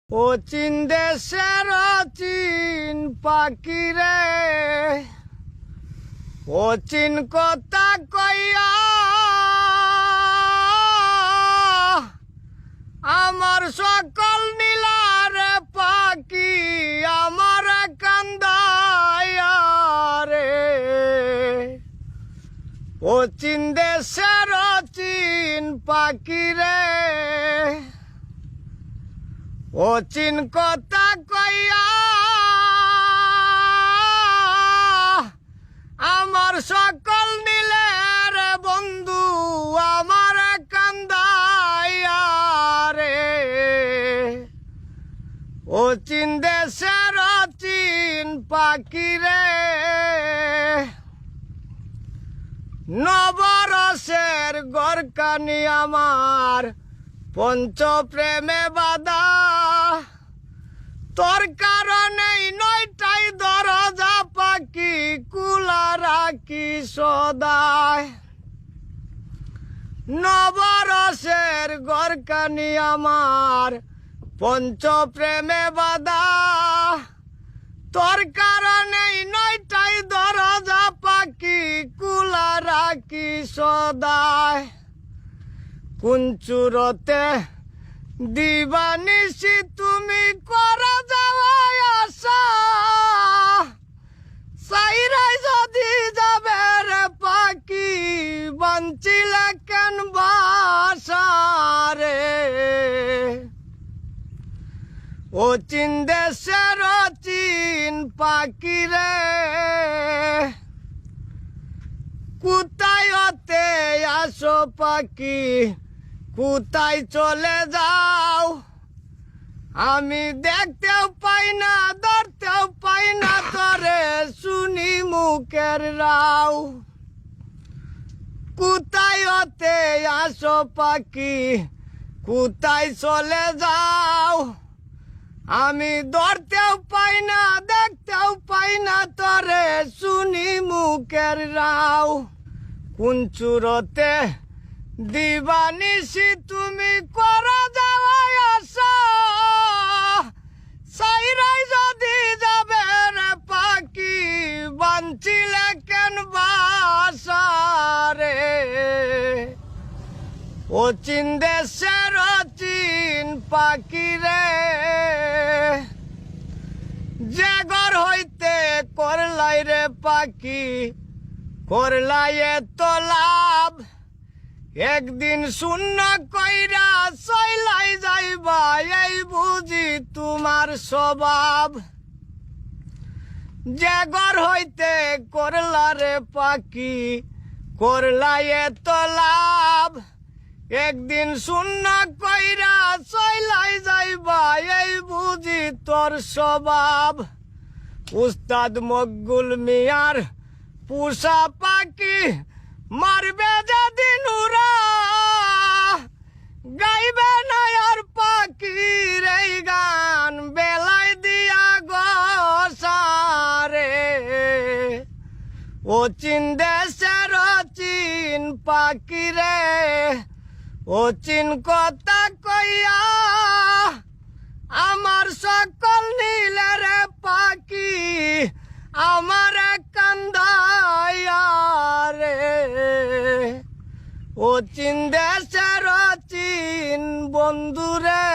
ও চীন দেশের চীন পাখি রে, ও চীন কথা কইয়া আমার সকল নীলার পাখি আমার কান্দায়া রে। ও চীন দেশের চীন পাখি রে, ও চীন কথা কইয়া আমার সকল নীলের বন্ধু আমার কান্দাইয়া রে। ও চীন দেশের চীন পাখি রে, নবরসের গরকানি আমার পঞ্চ প্রেমে বাধা, তোর কারণেই নয়টাই দরজা পাখি কুলা রাখি সদায়। নবরসের গরকানি আমার পঞ্চ প্রেমে বাধা, তোর কারণেই নয়টাই দরজা পাখি কুলা রাখি সদায়। কুঞ্চুরতে দিবানিশি তুমি করা যাওয়াই আশা, সাইরাই যদি যাবে রে পাখি বাঞ্চিলে কেন বাসা রে। ও চীন দেশের চীন পাখি রে, কোথায় হতে আসো পাখি কোথায় চলে যাও, আমি দেখতেও পাই না ধরতেও পাই না তোরে শুনি মুখের রাও। কোথায় হতে আসো পাখি কোথায় চলে যাও, আমি ধরতেও পাই না দেখতেও পাই না তোরে শুনি মুখের রাও। কুঞ্চুরতে দিবানিশি তুমি করা যাওয়াই আশা, সাইরাই যদি যাবে রে পাখি বাঞ্চিলে কেন বাসা রে। ও চীন দেশের চীন পাখি রে, যে ঘর হইতে করলাই রে পাখি করলাই এত লাভ, একদিন শূন্য কইরা চইলাই যাইবা এই বুঝি তোমার স্বভাব। যে ঘর হইতে করলা রে পাখি করলাই এত লাভ, একদিন শূন্য কইরা চইলাই যাইবা এই বুঝি তোর স্বভাব। উস্তাদ মকবুল মিয়ার পুষা পাখি মারবে যেদিন উড়া, গাইবে না আর পাখির এই গান বেলাই দিয়া গোসারে। ও চীন দেশের চীন পাখি রে, ও চীন কথা কইয়া আমার সকল নীলের পাখি আমার কান্দাইয়া রে। ও চীন দেশের চীন বন্ধু রে।